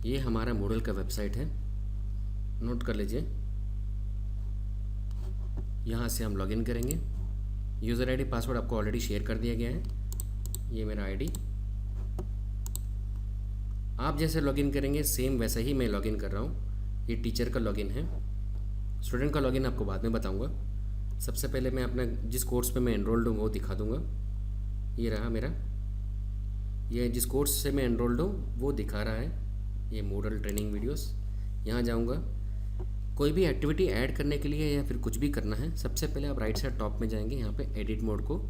ये हमारा मूडल का वेबसाइट है, नोट कर लीजिए। यहाँ से हम लॉगिन करेंगे। यूज़र आईडी पासवर्ड आपको ऑलरेडी शेयर कर दिया गया है। ये मेरा आईडी, आप जैसे लॉगिन करेंगे सेम वैसा ही मैं लॉगिन कर रहा हूँ। ये टीचर का लॉगिन है, स्टूडेंट का लॉगिन आपको बाद में बताऊँगा। सबसे पहले मैं अपना जिस कोर्स पे मैं एनरोल्ड हूँ वो दिखा दूँगा। ये रहा मेरा, ये जिस कोर्स से मैं एनरोल्ड हूँ वो दिखा रहा है, ये मूडल ट्रेनिंग वीडियोस। यहाँ जाऊँगा, कोई भी एक्टिविटी ऐड करने के लिए या फिर कुछ भी करना है, सबसे पहले आप राइट साइड टॉप में जाएंगे, यहाँ पे एडिट मोड को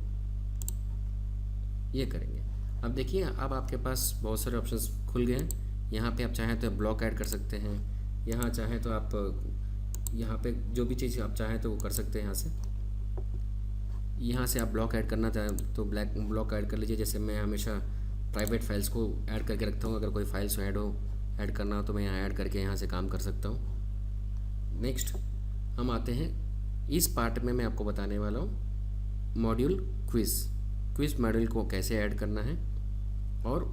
ये करेंगे। अब देखिए, अब आपके पास बहुत सारे ऑप्शंस खुल गए हैं। यहाँ पे आप चाहें तो ब्लॉक ऐड कर सकते हैं, यहाँ चाहें तो आप यहाँ पे जो भी चीज़ आप चाहें तो वो कर सकते हैं। यहाँ से आप ब्लॉक ऐड करना चाहें तो ब्लॉक ऐड कर लीजिए। जैसे मैं हमेशा प्राइवेट फाइल्स को ऐड करके रखता हूँ, अगर कोई फाइल्स ऐड करना हो तो मैं यहाँ ऐड करके यहाँ से काम कर सकता हूँ। नेक्स्ट हम आते हैं, इस पार्ट में मैं आपको बताने वाला हूँ मॉड्यूल क्विज़ मॉड्यूल को कैसे ऐड करना है और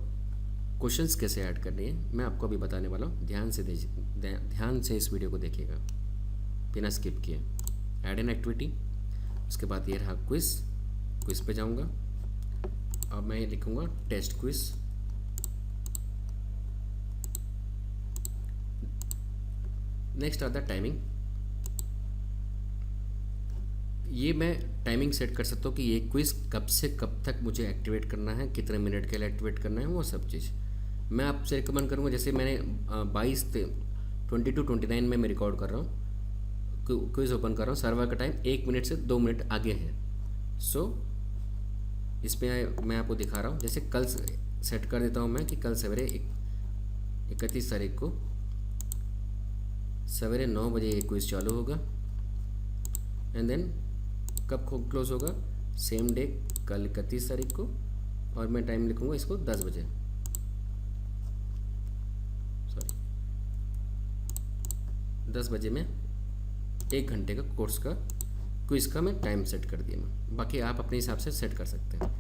क्वेश्चंस कैसे ऐड करनी है, मैं आपको अभी बताने वाला हूँ। ध्यान से इस वीडियो को देखिएगा बिना स्किप किए। ऐड एन एक्टिविटी, उसके बाद ये रहा क्विज़ पे जाऊँगा। अब मैं लिखूँगा टेस्ट क्विज़। नेक्स्ट आता है टाइमिंग। ये मैं टाइमिंग सेट कर सकता हूँ कि ये क्विज़ कब से कब तक मुझे एक्टिवेट करना है, कितने मिनट के लिए एक्टिवेट करना है, वो सब चीज़ मैं आपसे रिकमेंड करूँगा। जैसे मैंने 22:29 में मैं रिकॉर्ड कर रहा हूँ, क्विज़ ओपन कर रहा हूँ, सर्वर का टाइम 1 मिनट से 2 मिनट आगे है। सो इसमें मैं आपको दिखा रहा हूँ। जैसे कल सेट कर देता हूँ मैं कि कल सवेरे 31 तारीख को सवेरे 9 बजे ये क्विज़ चालू होगा, एंड देन कब क्लोज होगा, सेम डे कल 31 तारीख को, और मैं टाइम लिखूँगा इसको 10 बजे, सॉरी 10 बजे में 1 घंटे का कोर्स का क्विज़ का मैं टाइम सेट कर दिया मैं। बाकी आप अपने हिसाब से सेट कर सकते हैं,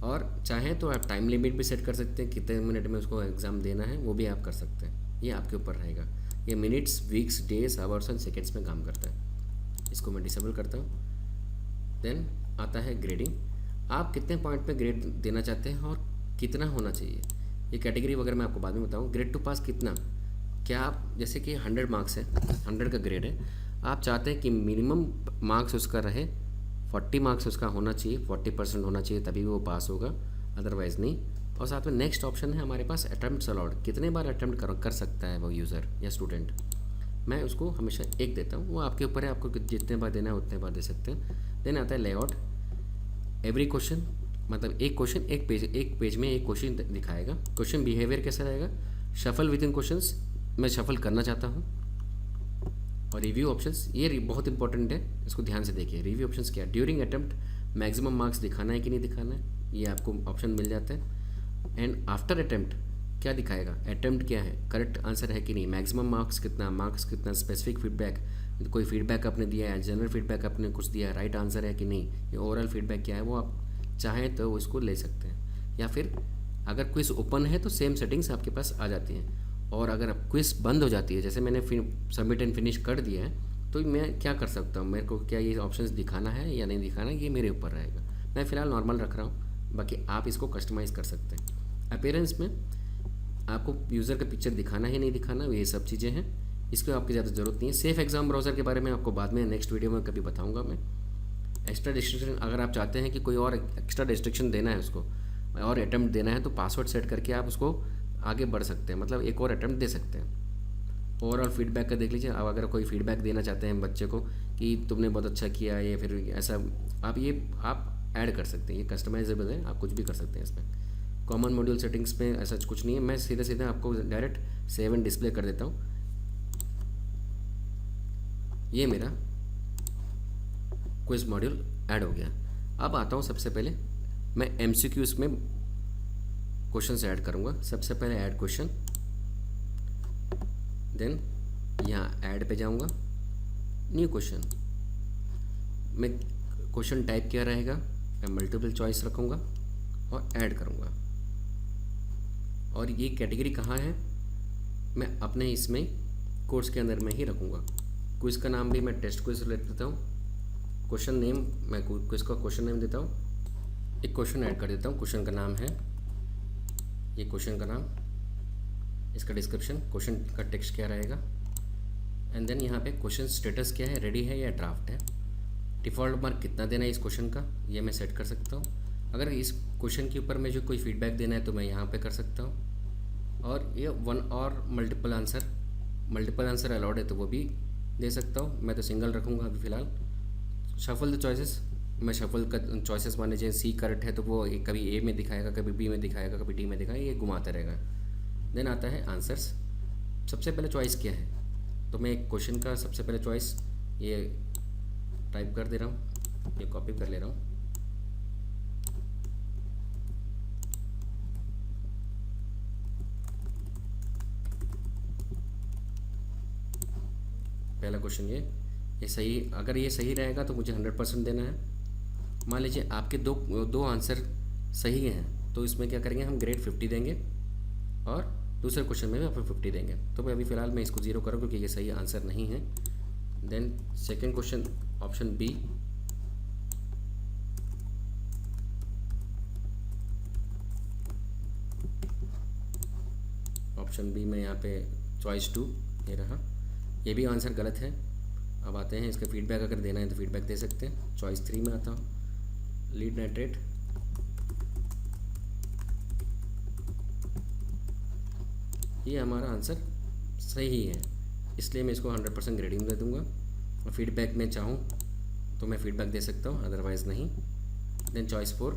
और चाहें तो आप टाइम लिमिट भी सेट कर सकते हैं, कितने मिनट में उसको एग्ज़ाम देना है वो भी आप कर सकते हैं। ये आपके ऊपर रहेगा। ये minutes, weeks, days, hours and seconds में काम करता है। इसको मैं डिसेबल करता हूँ। देन आता है ग्रेडिंग। आप कितने पॉइंट पे ग्रेड देना चाहते हैं और कितना होना चाहिए, ये कैटेगरी वगैरह मैं आपको बाद में बताऊँ। ग्रेड टू पास कितना, क्या आप जैसे कि 100 मार्क्स है, 100 का ग्रेड है, आप चाहते हैं कि मिनिमम मार्क्स उसका रहे 40 मार्क्स उसका होना चाहिए, 40% होना चाहिए, तभी वो पास होगा, अदरवाइज़ नहीं। और साथ में नेक्स्ट ऑप्शन है हमारे पास अटैम्प्ट्स अलाउड, कितने बार अटैम्प्ट कर सकता है वो यूज़र या स्टूडेंट। मैं उसको हमेशा 1 देता हूँ, वो आपके ऊपर है, आपको जितने बार देना है उतने बार दे सकते हैं। देन आता है लेआउट। एवरी क्वेश्चन, मतलब एक क्वेश्चन एक पेज में एक क्वेश्चन दिखाएगा। क्वेश्चन बिहेवियर कैसा रहेगा, शफल विद इन क्वेश्चंस, मैं शफल करना चाहता हूँ। और रिव्यू ऑप्शंस, ये बहुत इंपॉर्टेंट है, इसको ध्यान से देखिए। रिव्यू ऑप्शंस क्या है, ड्यूरिंग अटैम्प्ट मैक्सिमम मार्क्स दिखाना है कि नहीं दिखाना है, ये आपको ऑप्शन मिल जाता है। एंड आफ्टर अटैम्प्ट क्या दिखाएगा, अटैम्प्ट क्या है, करेक्ट आंसर है कि नहीं, मैक्सिमम मार्क्स कितना, स्पेसिफिक फीडबैक, कोई फीडबैक आपने दिया है, जनरल फीडबैक आपने कुछ दिया है, राइट आंसर है कि नहीं, ये ओवरऑल फीडबैक क्या है, वो आप चाहें तो इसको ले सकते हैं। या फिर अगर क्विज़ ओपन है तो सेम सेटिंग्स आपके पास आ जाती हैं, और अगर क्विज़ बंद हो जाती है, जैसे मैंने सबमिट एंड फिनिश कर दिया है, तो मैं क्या कर सकता हूँ, मेरे को क्या ये ऑप्शंस दिखाना है या नहीं दिखाना, ये मेरे ऊपर रहेगा। मैं फ़िलहाल नॉर्मल रख रहा हूँ, बाकी आप इसको कस्टमाइज़ कर सकते हैं। अपीयरेंस में आपको यूज़र का पिक्चर दिखाना है नहीं दिखाना, ये सब चीज़ें हैं, इसको आपकी ज़्यादा ज़रूरत नहीं है। सेफ एग्ज़ाम ब्राउज़र के बारे में आपको बाद में नेक्स्ट वीडियो में कभी बताऊँगा मैं। एक्स्ट्रा डिस्ट्रिक्शन, अगर आप चाहते हैं कि कोई और एक्स्ट्रा डिस्ट्रिक्शन देना है उसको और अटैम्प्ट देना है, तो पासवर्ड सेट करके आप उसको आगे बढ़ सकते हैं, मतलब एक और अटैम्प्ट दे सकते हैं। ओवरऑल फीडबैक का देख लीजिए। अब अगर कोई फीडबैक देना चाहते हैं बच्चे को कि तुमने बहुत अच्छा किया, या फिर ऐसा, आप ऐड कर सकते हैं, ये कस्टमाइजेबल है, आप कुछ भी कर सकते हैं इसमें। कॉमन मॉड्यूल सेटिंग्स में ऐसा कुछ नहीं है, मैं सीधे आपको डायरेक्ट सेव एंड डिस्प्ले कर देता हूँ। ये मेरा क्विज मॉड्यूल ऐड हो गया। अब आता हूँ, सबसे पहले मैं MCQs में क्वेश्चन ऐड करूँगा। सबसे पहले ऐड क्वेश्चन, देन यहाँ ऐड पे जाऊँगा, न्यू क्वेश्चन। मैं क्वेश्चन टाइप क्या रहेगा, मैं मल्टीपल चॉइस रखूँगा और ऐड करूँगा। और ये कैटेगरी कहाँ है, मैं अपने इसमें कोर्स के अंदर में ही रखूँगा। क्विज़ का नाम भी मैं टेस्ट क्विज़ ले देता हूँ। क्वेश्चन नेम मैं क्विज़ का क्वेश्चन नेम देता हूँ। एक क्वेश्चन ऐड कर देता हूँ, क्वेश्चन का नाम है ये, क्वेश्चन का नाम, इसका डिस्क्रिप्शन, क्वेश्चन का टेक्स्ट क्या रहेगा, एंड देन यहाँ पे क्वेश्चन स्टेटस क्या है, रेडी है या ड्राफ्ट है। डिफ़ॉल्ट मार्क कितना देना है इस क्वेश्चन का, ये मैं सेट कर सकता हूँ। अगर इस क्वेश्चन के ऊपर मुझे कोई फीडबैक देना है तो मैं यहाँ पे कर सकता हूँ। और ये वन और मल्टीपल आंसर अलाउड है तो वो भी दे सकता हूँ। मैं तो सिंगल रखूँगा अभी फ़िलहाल। शफल द चॉइसेस, मैं शफल का चॉइसेस मान लीजिए सी करेक्ट है तो वो कभी ए में दिखाएगा, कभी बी में दिखाएगा, कभी डी में दिखाएगा, ये घुमाता रहेगा। देन आता है आंसर्स। सबसे पहले चॉइस क्या है, तो मैं एक क्वेश्चन का सबसे पहले चॉइस ये टाइप कर दे रहा हूँ, ये कॉपी कर ले रहा हूँ। पहला क्वेश्चन ये सही, अगर ये सही रहेगा तो मुझे 100% देना है। मान लीजिए आपके दो आंसर सही हैं तो इसमें क्या करेंगे, हम ग्रेड 50 देंगे और दूसरे क्वेश्चन में भी आप 50 देंगे। तो मैं अभी फ़िलहाल मैं इसको 0 करूँ क्योंकि ये सही आंसर नहीं है। Then second question option B, option B में यहाँ पे चॉइस 2 ये रहा, ये भी आंसर गलत है। अब आते हैं इसका फीडबैक, अगर देना है तो फीडबैक दे सकते हैं। चॉइस 3 में आता हूँ, लीड नाइट्रेट, ये हमारा आंसर सही है, इसलिए मैं इसको 100% ग्रेडिंग दे दूँगा। और फीडबैक में चाहूँ तो मैं फीडबैक दे सकता हूँ, अदरवाइज़ नहीं। देन चॉइस 4,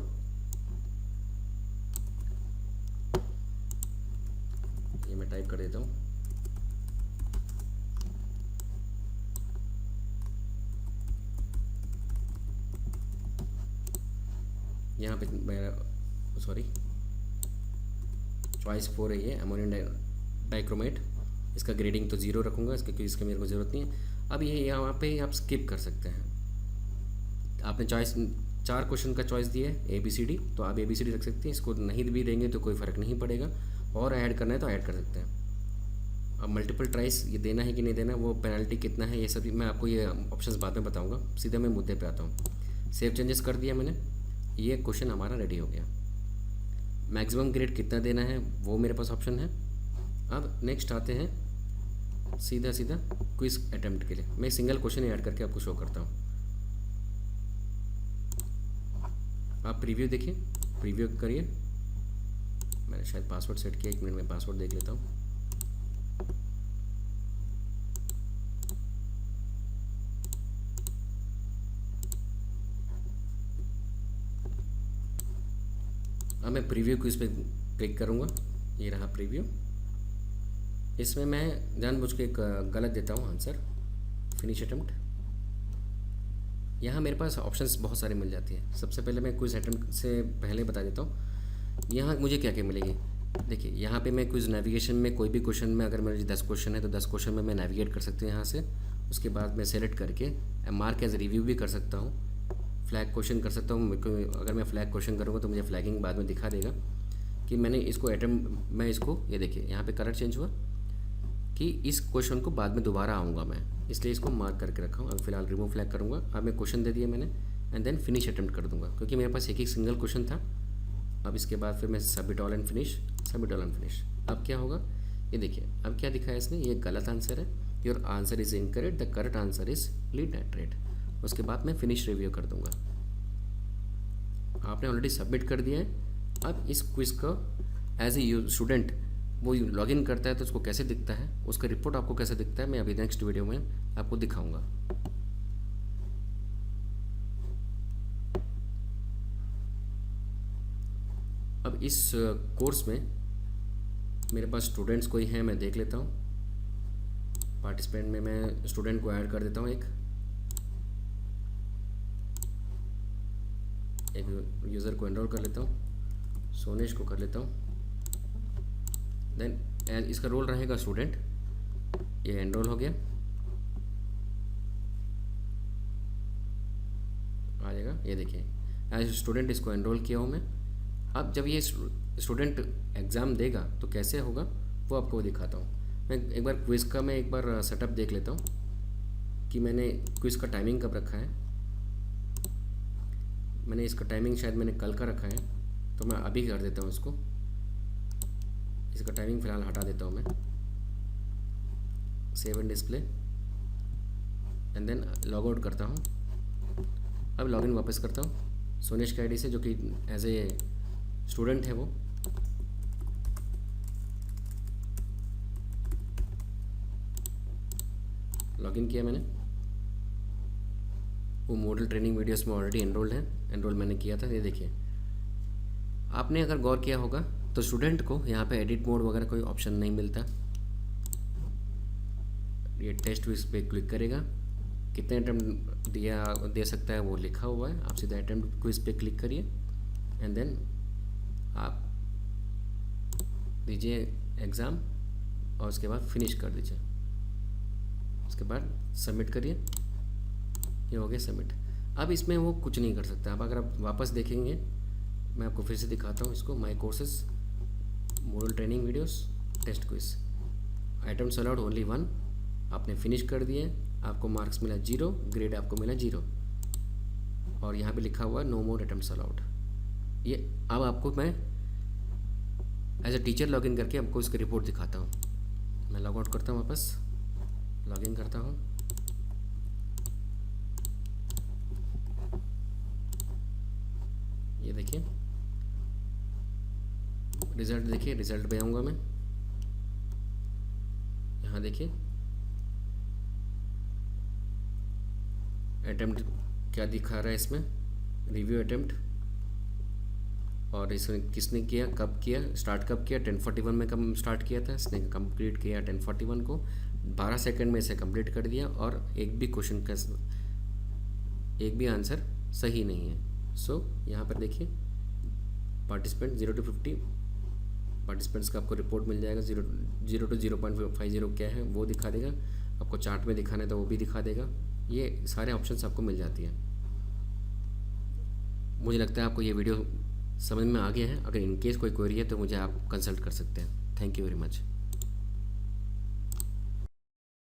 ये मैं टाइप कर देता हूँ। यहाँ पे मेरा सॉरी चॉइस 4 है ये, अमोनियम डाइक्रोमेट। इसका ग्रेडिंग तो 0 रखूँगा इसका, क्योंकि इसका मेरे को ज़रूरत नहीं है। अब ये यहाँ पे आप स्किप कर सकते हैं। आपने चॉइस 4 क्वेश्चन का चॉइस दिया है ABCD, तो आप ABCD रख सकते हैं। इसको नहीं भी देंगे तो कोई फ़र्क नहीं पड़ेगा, और ऐड करना है तो ऐड कर सकते हैं। अब मल्टीपल ट्राइस ये देना है कि नहीं देना, वो पेनल्टी कितना है, ये सभी मैं आपको ये ऑप्शंस बाद में बताऊँगा। सीधा मैं मुद्दे पर आता हूँ। सेव चेंजेस कर दिया मैंने, ये क्वेश्चन हमारा रेडी हो गया। मैक्सिमम ग्रेड कितना देना है वो मेरे पास ऑप्शन है। अब नेक्स्ट आते हैं सीधा क्विज अटेम्प्ट के लिए। मैं सिंगल क्वेश्चन ऐड करके आपको शो करता हूँ। आप प्रीव्यू देखिए, प्रीव्यू करिए। मैंने शायद पासवर्ड सेट किया, 1 मिनट में पासवर्ड देख लेता हूँ। अब मैं प्रीव्यू क्विज पे क्लिक करूँगा, ये रहा प्रीव्यू। इसमें मैं जानबूझ के एक गलत देता हूँ आंसर, फिनिश अटेम्प्ट। यहाँ मेरे पास ऑप्शंस बहुत सारे मिल जाती हैं। सबसे पहले मैं क्विज अटेम्प्ट से पहले बता देता हूँ यहाँ मुझे क्या क्या मिलेगी। देखिए यहाँ पे मैं क्विज नेविगेशन में कोई भी क्वेश्चन में, अगर मेरे 10 क्वेश्चन है तो 10 क्वेश्चन में मैं नेविगेट कर सकती हूँ यहाँ से। उसके बाद मैं सेलेक्ट करके मार्क एज रिव्यू भी कर सकता हूँ, फ्लैग क्वेश्चन कर सकता हूँ। अगर मैं फ्लैग क्वेश्चन करूँगा तो मुझे फ्लैगिंग बाद में दिखा देगा कि मैंने इसको मैं इसको, ये देखिए यहाँ पे कलर चेंज हुआ कि इस क्वेश्चन को बाद में दोबारा आऊँगा मैं, इसलिए इसको मार्क करके रखा हूँ। अब फिलहाल रिमूव फ्लैग करूँगा। अब मैं क्वेश्चन दे दिया मैंने, एंड देन फिनिश अटेम्प्ट कर दूँगा, क्योंकि मेरे पास एक सिंगल क्वेश्चन था। अब इसके बाद फिर मैं submit all and finish, submit all and finish. अब क्या होगा, ये देखिए अब क्या दिखाया इसने, ये गलत आंसर है, your answer is incorrect, the correct answer is lead nitrate. उसके बाद मैं फिनिश रिव्यू कर दूँगा। आपने ऑलरेडी सबमिट कर दिया है। अब इस क्विज़ का एज ए स्टूडेंट वो लॉगिन करता है तो उसको कैसे दिखता है, उसका रिपोर्ट आपको कैसे दिखता है, मैं अभी नेक्स्ट वीडियो में आपको दिखाऊंगा। अब इस कोर्स में मेरे पास स्टूडेंट्स कोई हैं, मैं देख लेता हूँ। पार्टिसिपेंट में मैं स्टूडेंट को ऐड कर देता हूँ, एक यूज़र को एनरोल कर लेता हूँ, सोनेश को कर लेता हूँ। देन इसका रोल रहेगा स्टूडेंट, ये एनरोल हो गया, आ जाएगा। ये देखिए एज स्टूडेंट इसको एनरोल किया हूँ मैं। अब जब ये स्टूडेंट एग्ज़ाम देगा तो कैसे होगा वो आपको दिखाता हूँ। मैं एक बार क्विज़ का मैं एक बार सेटअप देख लेता हूँ कि मैंने क्विज़ का टाइमिंग कब रखा है। मैंने इसका टाइमिंग शायद मैंने कल का रखा है, तो मैं अभी कर देता हूँ इसको। इसका टाइमिंग फ़िलहाल हटा देता हूँ मैं। Save and display and then log out करता हूँ। अब लॉगिन वापस करता हूँ सोनेश के आईडी से, जो कि एज ए स्टूडेंट है वो। लॉगिन किया मैंने। वो मॉडल ट्रेनिंग वीडियोस में ऑलरेडी एनरोल्ड है, एनरोल मैंने किया था। ये देखिए, आपने अगर गौर किया होगा तो स्टूडेंट को यहाँ पे एडिट मोड वगैरह कोई ऑप्शन नहीं मिलता। ये टेस्ट इस पे क्लिक करेगा, कितने अटैम्प्ट दे सकता है वो लिखा हुआ है। आप सीधा अटैम्प्ट को इस पर क्लिक करिए एंड देन आप दीजिए एग्ज़ाम और उसके बाद फिनिश कर दीजिए। उसके बाद सबमिट करिए। ये हो गया सबमिट। अब इसमें वो कुछ नहीं कर सकता। अब अगर आप वापस देखेंगे, मैं आपको फिर से दिखाता हूँ इसको। My courses, model training videos, test quiz, items allowed only 1। आपने फिनिश कर दिए, आपको मार्क्स मिला 0, ग्रेड आपको मिला 0 और यहाँ पे लिखा हुआ है नो मोर अटेम्प्ट्स अलाउड। ये अब आपको मैं एज अ टीचर लॉगिन करके आपको इसकी रिपोर्ट दिखाता हूँ। मैं लॉग आउट करता हूँ, वापस लॉगिन करता हूँ। ये देखिए रिज़ल्ट, देखिए रिज़ल्ट पे आऊँगा मैं। यहाँ देखिए अटेम्प्ट क्या दिखा रहा है इसमें, रिव्यू अटेम्प्ट, और इसमें किसने किया, कब किया, स्टार्ट कब किया। 10:41 में कब स्टार्ट किया था, इसने कंप्लीट किया 10:41 को, 12 सेकंड में इसे कंप्लीट कर दिया और एक भी क्वेश्चन का एक भी आंसर सही नहीं है। सो यहाँ पर देखिए पार्टिसिपेंट 0 to 50 पार्टिसिपेंट्स का आपको रिपोर्ट मिल जाएगा। 0 to 0.50 क्या है वो दिखा देगा। आपको चार्ट में दिखाना है तो वो भी दिखा देगा। ये सारे ऑप्शंस आपको मिल जाती हैं। मुझे लगता है आपको ये वीडियो समझ में आ गया है। अगर इनकेस कोई क्वेरी है तो मुझे आप कंसल्ट कर सकते हैं। Thank you very much.